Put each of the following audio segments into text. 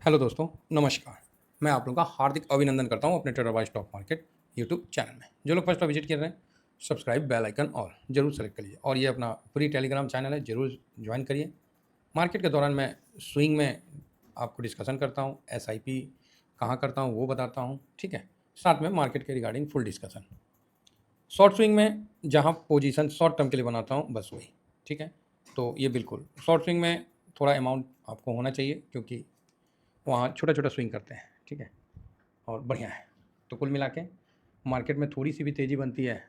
Hello दोस्तों, नमस्कार। मैं आप लोगों का हार्दिक अभिनंदन करता हूँ अपने ट्रेडरबाज़ स्टॉक मार्केट यूट्यूब चैनल में। जो लोग फर्स्ट टाइम विजिट कर रहे हैं, सब्सक्राइब बेल आइकन ऑल ज़रूर सेलेक्ट करिए और ये अपना फ्री टेलीग्राम चैनल है, ज़रूर ज्वाइन करिए। मार्केट के दौरान मैं स्विंग में आपको डिस्कशन करता हूँ, एसआईपी कहाँ करता हूँ वो बताता हूँ, ठीक है? साथ में मार्केट के regarding full discussion. Short swing में जहाँ पोजीशन शॉर्ट टर्म के लिए बनाता हूँ, बस वही, ठीक है? तो ये बिल्कुल शॉर्ट स्विंग में थोड़ा अमाउंट आपको होना चाहिए क्योंकि वहाँ छोटा-छोटा स्विंग करते हैं, ठीक है? और बढ़िया है। तो कुल मिला के मार्केट में थोड़ी-सी भी तेज़ी बनती है,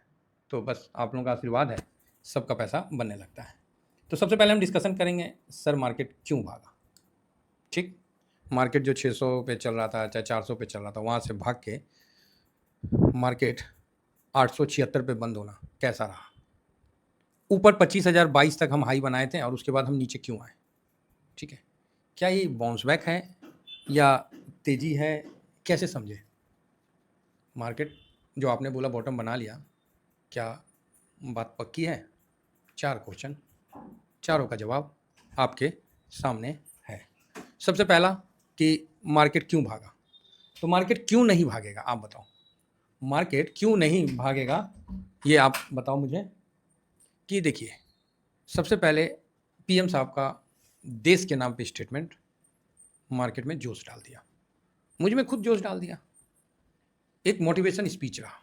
तो बस आप लोगों का आशीर्वाद है, सबका पैसा बनने लगता है। तो सबसे पहले हम डिस्कशन करेंगे, सर मार्केट क्यों भागा? ठीक? मार्केट जो 600 पे चल रहा था, चाहे 400 पे चल रहा था, वहाँ से भाग के मार्केट 876 पे बंद होना कैसा रहा? ऊपर 25,022 तक हम हाई बनाए थे और उसके बाद हम नीचे क्यों आए? ठीक है? क्या ये बाउंस बैक है या तेज़ी है? कैसे समझें? मार्केट जो आपने बोला बॉटम बना लिया, क्या बात पक्की है? 4 क्वेश्चन, चारों का जवाब आपके सामने है। सबसे पहला कि मार्केट क्यों भागा? तो मार्केट क्यों नहीं भागेगा आप बताओ? मार्केट क्यों नहीं भागेगा ये आप बताओ मुझे? कि देखिए, सबसे पहले पीएम साहब का देश के नाम पे स्टेटमेंट मार्केट में जोश डाल दिया। मुझ में खुद जोश डाल दिया। एक मोटिवेशन स्पीच रहा।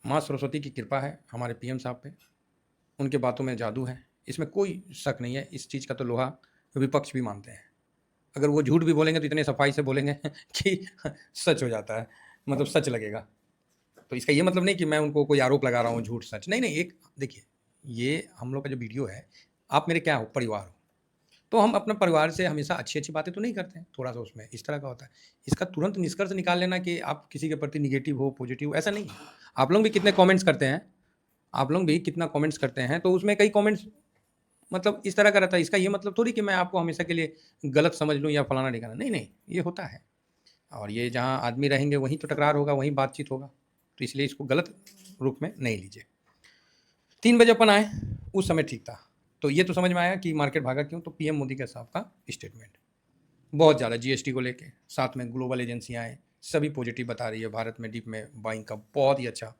माँ सरस्वती की कृपा है हमारे पीएम साहब पे। उनके बातों में जादू है, इसमें कोई शक नहीं है। इस चीज़ का तो लोहा विपक्ष भी मानते हैं। अगर वो झूठ भी बोलेंगे तो इतने सफाई से बोलेंगे कि सच हो जाता है, मतलब सच लगेगा। तो इसका ये मतलब नहीं कि मैं उनको कोई आरोप लगा रहा हूँ झूठ सच, नहीं, नहीं। एक देखिए, ये हम लोग का जो वीडियो है, आप मेरे क्या हो? परिवार हो। तो हम अपने परिवार से हमेशा अच्छी-अच्छी बातें तो नहीं करते हैं, थोड़ा-सा उसमें इस तरह का होता है। इसका तुरंत निष्कर्ष निकाल लेना कि आप किसी के प्रति नेगेटिव हो, पॉजिटिव हो, ऐसा नहीं है। आप लोग भी कितने कमेंट्स करते हैं, आप लोग भी कितना कमेंट्स करते हैं, तो उसमें कई कमेंट्स मतलब इस तरह का रहता है। इसका ये मतलब थोड़ी कि मैं आपको हमेशा के लिए गलत समझ लूँ या फलाना-ढिकाना, नहीं, नहीं, ये होता है। और ये जहाँ आदमी रहेंगे वहीं तो टकरार होगा, वहीं बातचीत होगा। तो इसलिए इसको गलत रूप में नहीं लीजिए। 3 बजे अपन आए, उस समय ठीक था। तो ये तो समझ में आया कि मार्केट भागा क्यों? तो पीएम मोदी के साहब का स्टेटमेंट। बहुत ज़्यादा जीएसटी को लेके, साथ में ग्लोबल एजेंसियाँ आए, सभी पॉजिटिव बता रही है। भारत में डीप में बाइंग का बहुत ही अच्छा,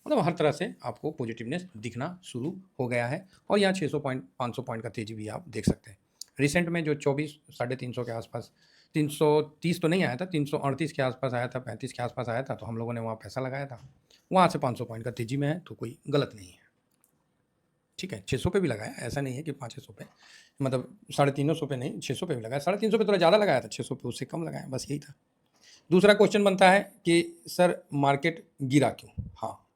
मतलब हर तरह से आपको पॉजिटिवनेस दिखना शुरू हो गया है और यहाँ 600 पॉइंट 500 पॉइंट का तेज़ी भी आप देख सकते हैं। रिसेंट में जो 24 साढ़े 300 के आसपास, 330 तो नहीं आया था, 338 के आसपास आया था, 35 के आसपास आया था, तो हम लोगों ने वहाँ पैसा लगाया था। वहाँ से 500 पॉइंट का तेज़ी में है, तो कोई गलत नहीं है। ठीक है, 600 पे भी लगाया, ऐसा नहीं है कि 500 पे, मतलब 350 पे नहीं, 600 पे भी लगाया। 350 पे थोड़ा ज़्यादा लगाया था, 600 पे उससे कम लगाया, बस यही था। दूसरा क्वेश्चन बनता है कि सर मार्केट गिरा क्यों? हाँ,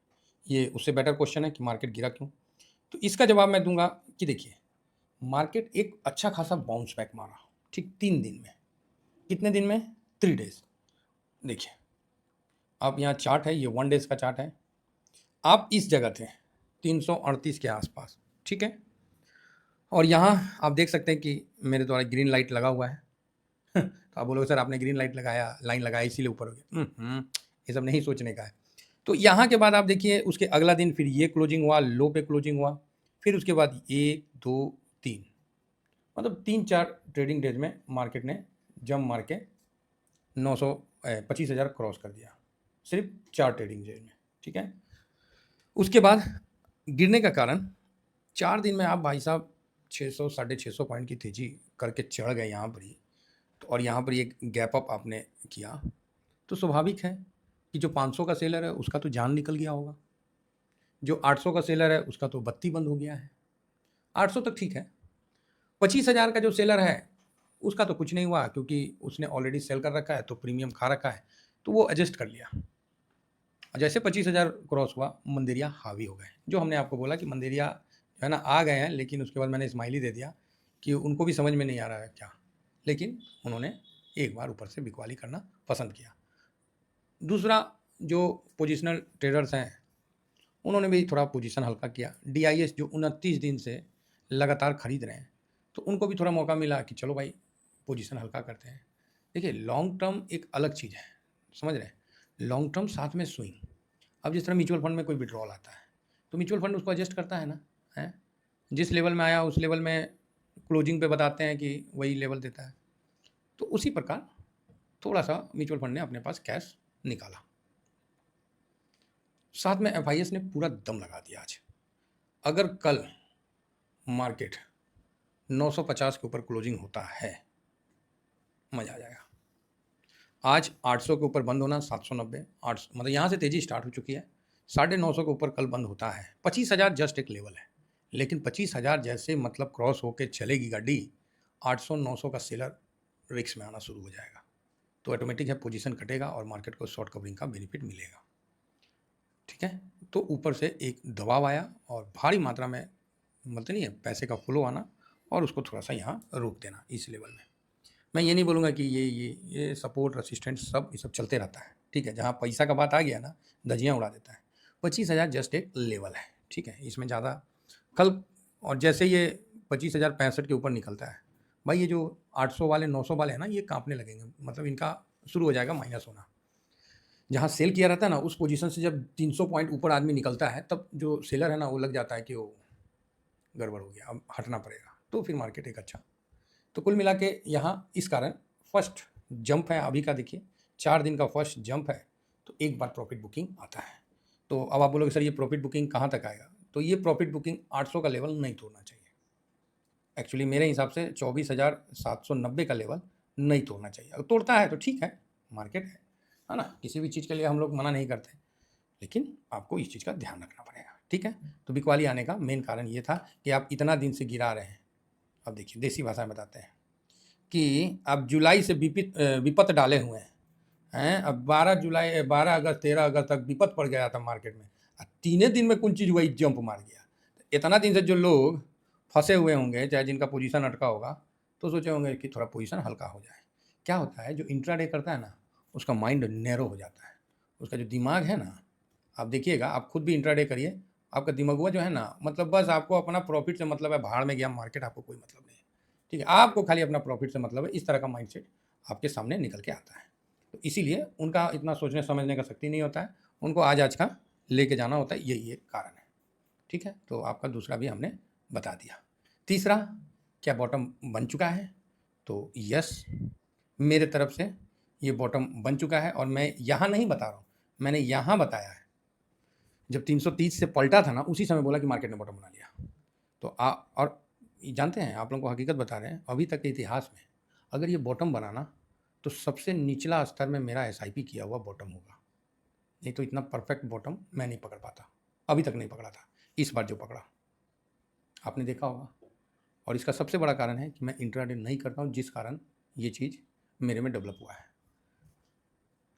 ये उससे बेटर क्वेश्चन है कि मार्केट गिरा क्यों? तो इसका जवाब मैं दूँगा कि देखिए, मार्केट एक अच्छा खासा बाउंस बैक मारा, ठीक 3 दिन में। कितने दिन में? 3 डेज़। देखिए, अब यहाँ चार्ट है, ये 1 डेज़ का चार्ट है। आप इस जगह थे, 338 के आसपास, ठीक है? और यहाँ आप देख सकते हैं कि मेरे द्वारा ग्रीन लाइट लगा हुआ है। तो आप बोलोगे सर आपने ग्रीन लाइट लगाया, लाइन लगाया इसीलिए ऊपर हो गया। ये सब नहीं सोचने का है। तो यहाँ के बाद आप देखिए उसके अगला दिन फिर ये क्लोजिंग हुआ, लो पे क्लोजिंग हुआ, फिर उसके बाद 1, 2, 3, मतलब 3-4 ट्रेडिंग डेज में मार्केट ने जंप मार के 25,000 क्रॉस कर दिया, सिर्फ 4 ट्रेडिंग डेज में, ठीक है? उसके बाद गिरने का कारण 4 दिन में आप भाई साहब 600 साढ़े 600 पॉइंट की तेज़ी करके चढ़ गए यहाँ पर ही। तो और यहाँ पर एक गैप अप आपने किया, तो स्वाभाविक है कि जो 500 का सेलर है उसका तो जान निकल गया होगा, जो 800 का सेलर है उसका तो बत्ती बंद हो गया है। 800 तक ठीक है, 25,000 का जो सेलर है उसका तो कुछ नहीं हुआ क्योंकि उसने ऑलरेडी सेल कर रखा है, तो प्रीमियम खा रखा है, तो वो एडजस्ट कर लिया। और जैसे 25,000 क्रॉस हुआ, मंदिरिया हावी हो गए, जो हमने आपको बोला कि मंदिरिया जो है ना आ गए हैं, लेकिन उसके बाद मैंने स्माइली दे दिया कि उनको भी समझ में नहीं आ रहा है क्या, लेकिन उन्होंने एक बार ऊपर से बिकवाली करना पसंद किया। दूसरा, जो पोजिशनल ट्रेडर्स हैं उन्होंने भी थोड़ा पोजीशन हल्का किया। डीआईएस जो 29 दिन से लगातार खरीद रहे हैं, तो उनको भी थोड़ा मौका मिला कि चलो भाई पोजीशन हल्का करते हैं। देखिए, लॉन्ग टर्म एक अलग चीज़ है, समझ रहे हैं? लॉन्ग टर्म साथ में स्विंग। अब जिस तरह म्यूचुअल फंड में कोई विड्रॉल आता है, तो म्यूचुअल फंड उसको एडजस्ट करता है ना, हैं? जिस लेवल में आया उस लेवल में क्लोजिंग पे बताते हैं कि वही लेवल देता है। तो उसी प्रकार थोड़ा सा म्यूचुअल फंड ने अपने पास कैश निकाला। साथ में एफआईएस ने पूरा दम लगा दिया आज। अगर कल मार्केट 950 के ऊपर क्लोजिंग होता है, मजा आ जाएगा। आज 800 के ऊपर बंद होना, 790, 800 मतलब यहाँ से तेजी स्टार्ट हो चुकी है। 950 के ऊपर कल बंद होता है। 25,000 जस्ट एक लेवल है, लेकिन 25,000 जैसे मतलब क्रॉस होके चलेगी गाड़ी, 800-900 का सेलर रिस्क में आना शुरू हो जाएगा। तो ऑटोमेटिक है पोजीशन कटेगा और मार्केट को शॉर्ट कवरिंग का बेनिफिट मिलेगा। ठीक है, तो ऊपर से एक दबाव आया और भारी मात्रा में मतलब नहीं है पैसे का फ्लो आना और उसको थोड़ा सा यहाँ रोक देना इस लेवल में। मैं ये नहीं बोलूँगा कि ये सपोर्ट रेसिस्टेंट सब ये सब चलते रहता है। ठीक है, जहाँ पैसा का बात आ गया ना, धज्जियाँ उड़ा देता है। 25,000 जस्ट एक लेवल है। ठीक है, इसमें ज़्यादा कल और जैसे ये 25,065 के ऊपर निकलता है, भाई ये जो 800 वाले 900 वाले हैं ना, ये कांपने लगेंगे, मतलब इनका शुरू हो जाएगा माइनस होना। जहाँ सेल किया रहता है ना, उस पोजीशन से जब 300 पॉइंट ऊपर आदमी निकलता है, तब जो सेलर है ना, वो लग जाता है कि वो गड़बड़ हो गया, अब हटना पड़ेगा। तो फिर मार्केट एक अच्छा, तो कुल मिला के यहाँ इस कारण फर्स्ट जंप है अभी का। देखिए 4 दिन का फर्स्ट जंप है, तो एक बार प्रॉफिट बुकिंग आता है। तो अब आप बोलोगे सर ये प्रॉफिट बुकिंग कहाँ तक आएगा, तो ये प्रॉफिट बुकिंग 800 का लेवल नहीं तोड़ना चाहिए। एक्चुअली मेरे हिसाब से 24,790 का लेवल नहीं तोड़ना चाहिए। अगर तोड़ता है तो ठीक है, मार्केट है ना, किसी भी चीज़ के लिए हम लोग मना नहीं करते, लेकिन आपको इस चीज़ का ध्यान रखना पड़ेगा। ठीक है, तो बिकवाली आने का मेन कारण ये था कि आप इतना दिन से गिरा रहे हैं। अब देखिए देसी भाषा में बताते हैं कि आप जुलाई से विपत डाले हुए हैं। अब 12 अगस्त 13 अगस्त तक विपत पड़ गया था मार्केट में, 3 दिन में कौन चीज़ वही जंप मार गया। इतना दिन से जो लोग फंसे हुए होंगे, चाहे जिनका पोजीशन अटका होगा, तो सोचे होंगे कि थोड़ा पोजीशन हल्का हो जाए। क्या होता है, जो इंट्राडे करता है ना, उसका माइंड नैरो हो जाता है, उसका जो दिमाग है ना, आप देखिएगा, आप खुद भी इंट्राडे करिए, आपका दिमागुआ जो है ना, मतलब बस आपको अपना प्रॉफिट से मतलब है, भाड़ में गया मार्केट, आपको कोई मतलब नहीं है। ठीक है, आपको खाली अपना प्रॉफिट से मतलब है, इस तरह का माइंडसेट आपके सामने निकल के आता है। तो इसीलिए उनका इतना सोचने समझने का शक्ति नहीं होता है, उनको आज का लेके जाना होता है, यही एक कारण है। ठीक है, तो आपका दूसरा भी हमने बता दिया। तीसरा, क्या बॉटम बन चुका है, तो यस, मेरे तरफ से ये बॉटम बन चुका है। और मैं यहाँ नहीं बता रहा हूँ, मैंने यहाँ बताया है। जब 330 से पलटा था ना, उसी समय बोला कि मार्केट ने बॉटम बना लिया। तो और जानते हैं, आप लोगों को हकीकत बता रहे हैं, अभी तक के इतिहास में अगर ये बॉटम बनाना, तो सबसे निचला स्तर में मेरा एसआईपी किया हुआ बॉटम होगा। नहीं तो इतना परफेक्ट बॉटम मैं नहीं पकड़ पाता, अभी तक नहीं पकड़ा था। इस बार जो पकड़ा आपने देखा होगा, और इसका सबसे बड़ा कारण है कि मैं इंट्राडे नहीं करता हूँ, जिस कारण ये चीज़ मेरे में डेवलप हुआ है।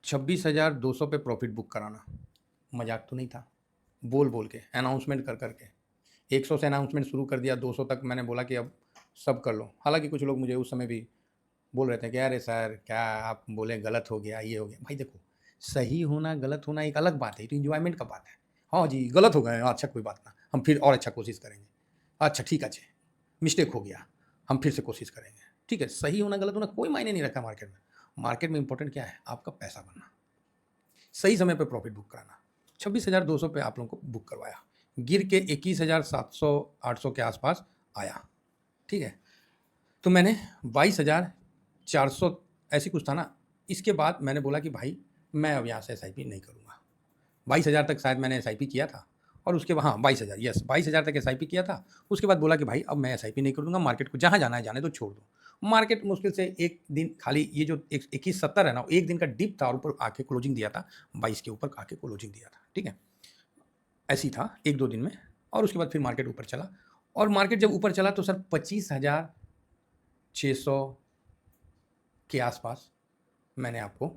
26,200 पे प्रॉफिट बुक कराना मजाक तो नहीं था, बोल बोल के, अनाउंसमेंट कर करके 100 से अनाउंसमेंट शुरू कर दिया, 200 तक मैंने बोला कि अब सब कर लो। हालांकि कुछ लोग मुझे उस समय भी बोल रहे थे कि अरे सर क्या आप बोले, गलत हो गया, ये हो गया। भाई देखो, सही होना गलत होना एक अलग बात है, तो इन्जॉयमेंट का बात है। हाँ जी, गलत हो गए, अच्छा कोई बात ना, हम फिर और अच्छा कोशिश करेंगे। अच्छा ठीक है, मिस्टेक हो गया, हम फिर से कोशिश करेंगे। ठीक है, सही होना गलत होना कोई मायने नहीं रखा मार्केट में। मार्केट में इंपॉर्टेंट क्या है, आपका पैसा बनना, सही समय पे प्रॉफिट बुक कराना। 26,200 पे आप लोगों को बुक करवाया, गिर के 21,700-800 के आसपास आया। ठीक है, तो मैंने 22,400 ऐसी कुछ था ना, इसके बाद मैंने बोला कि भाई मैं अब यहाँ से एसआईपी नहीं करूँगा। 22,000 तक शायद मैंने एसआईपी किया था, और उसके बाद हाँ 22,000, यस 22,000 तक एसआईपी किया था। उसके बाद बोला कि भाई अब मैं एसआईपी नहीं करूँगा, मार्केट को जहाँ जाना है जाने दो, छोड़ दो। मार्केट मुश्किल से एक दिन खाली ये जो 2170 है ना, एक दिन का डिप था और ऊपर आके क्लोजिंग दिया था, 22 के ऊपर आके क्लोजिंग दिया था। ठीक है, ऐसी था 1-2 दिन में, और उसके बाद फिर मार्केट ऊपर चला। और मार्केट जब ऊपर चला तो सर 25,600 के आसपास मैंने आपको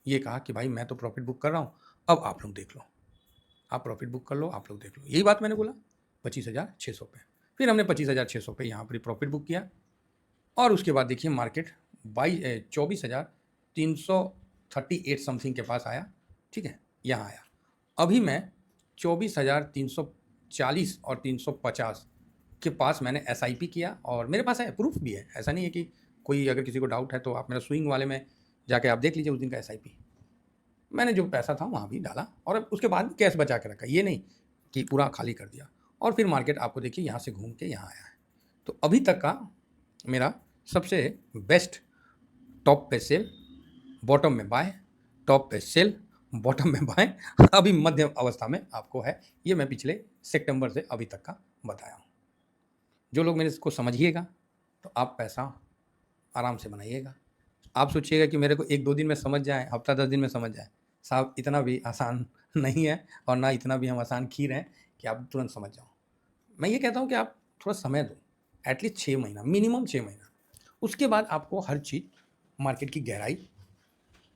ये कहा कि भाई मैं तो प्रॉफिट बुक कर रहा हूँ, अब आप लोग देख लो, आप प्रॉफिट बुक कर लो, आप लोग देख लो, यही बात मैंने बोला 25,600 पे। फिर हमने 25,600 पे यहाँ पर प्रॉफिट बुक किया, और उसके बाद देखिए मार्केट 24,338 समथिंग के पास आया। ठीक है, यहाँ आया। अभी मैं 24,340 और 350 के पास मैंने एसआईपी किया, और मेरे पास है, प्रूफ भी है। ऐसा नहीं है कि कोई, अगर किसी को डाउट है तो आप मेरा स्विंग वाले में जाके आप देख लीजिए उस दिन का एसआईपी। मैंने जो पैसा था वहाँ भी डाला, और उसके बाद भी कैश बचा के रखा, ये नहीं कि पूरा खाली कर दिया। और फिर मार्केट आपको देखिए यहाँ से घूम के यहाँ आया है। तो अभी तक का मेरा सबसे बेस्ट टॉप पे सेल, बॉटम में बाय, टॉप पे सेल, बॉटम में बाय, अभी मध्यम अवस्था में आपको है। ये मैं पिछले सितंबर से अभी तक का बताया हूँ। जो लोग मेरे इसको समझिएगा तो आप पैसा आराम से बनाइएगा। आप सोचिएगा कि मेरे को 1-2 दिन में समझ जाए, हफ्ता 10 दिन में समझ जाए, साहब इतना भी आसान नहीं है और ना इतना भी हम आसान खीर हैं कि आप तुरंत समझ जाओ। मैं ये कहता हूँ कि आप थोड़ा समय दो, एटलीस्ट 6 महीना, मिनिमम 6 महीना। उसके बाद आपको हर चीज़, मार्केट की गहराई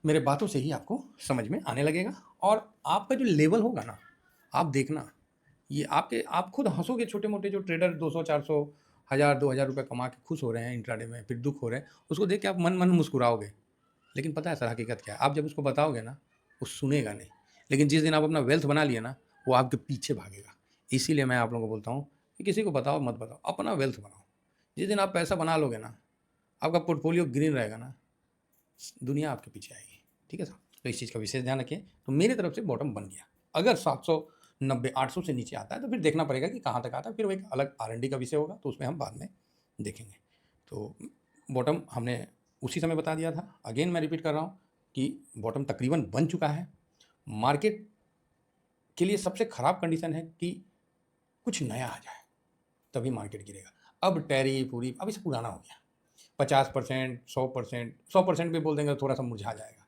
मेरे बातों से ही आपको समझ में आने लगेगा। और आपका जो लेवल होगा ना, आप देखना, ये आप खुद हँसोगे। छोटे-मोटे जो ट्रेडर 200, 400, 1000, 2000 रुपए कमा के खुश हो रहे हैं इंट्राडे में, फिर दुःख हो रहे हैं, उसको देख के आप मन-मन मुस्कुराओगे। लेकिन पता है सर हकीकत क्या है? आप जब उसको बताओगे ना, वो सुनेगा नहीं। लेकिन जिस दिन आप अपना वेल्थ बना लिए ना, वो आपके पीछे भागेगा। इसीलिए मैं आप लोगों को बोलता हूँ कि किसी को बताओ मत बताओ, अपना वेल्थ बनाओ। जिस दिन आप पैसा बना लोगे ना, आपका पोर्टफोलियो ग्रीन रहेगा ना, दुनिया आपके पीछे आएगी। ठीक है साहब? तो इस चीज़ का विशेष ध्यान रखिए। तो मेरी तरफ से बॉटम बन गया। अगर 790, 800 से नीचे आता है तो फिर देखना पड़ेगा कि कहाँ तक आता है। फिर वो एक अलग R&D का विषय होगा, तो उसमें हम बाद में देखेंगे। तो बॉटम हमने उसी समय बता दिया था। अगेन मैं रिपीट कर रहा हूँ कि बॉटम तकरीबन बन चुका है। मार्केट के लिए सबसे ख़राब कंडीशन है कि कुछ नया आ जाए, तभी मार्केट गिरेगा। अब टैरिफ वूरिफ अब ये सब पुराना हो गया। 50%, 100%, 100% भी बोल देंगे तो थोड़ा-सा मुरझा जाएगा।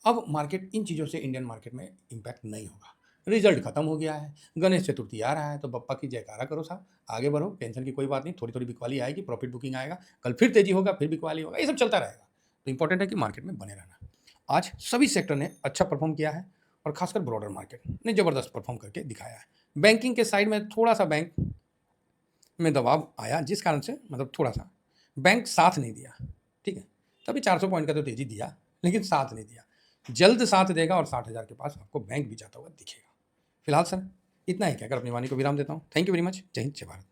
अब मार्केट इन चीज़ों से इंडियन मार्केट में इम्पैक्ट नहीं होगा। रिजल्ट खत्म हो गया है, गणेश चतुर्थी आ रहा है, तो बप्पा की जयकारा करो साहब, आगे बढ़ो, टेंशन की कोई बात नहीं, थोड़ी-थोड़ी बिकवाली आएगी, प्रॉफिट बुकिंग आएगा, कल फिर तेज़ी होगा, फिर बिकवाली होगा, ये सब चलता रहेगा। तो इम्पोर्टेंट है कि मार्केट में बने रहना। आज सभी सेक्टर ने अच्छा परफ़ॉर्म किया है और खासकर ब्रॉडर मार्केट ने ज़बरदस्त परफ़ॉर्म करके दिखाया है। बैंकिंग के साइड में थोड़ा-सा बैंक में दबाव आया, जिस कारण से मतलब थोड़ा-सा बैंक साथ नहीं दिया, ठीक है? तभी 400 पॉइंट का तो तेज़ी दिया, लेकिन साथ नहीं दिया। जल्द साथ देगा और 60,000 के पास आपको बैंक भी जाता हुआ दिखेगा। फिलहाल सर इतना ही कहकर अपनी वाणी को विराम देता हूँ। Thank you very much. जय हिंद, जय भारत।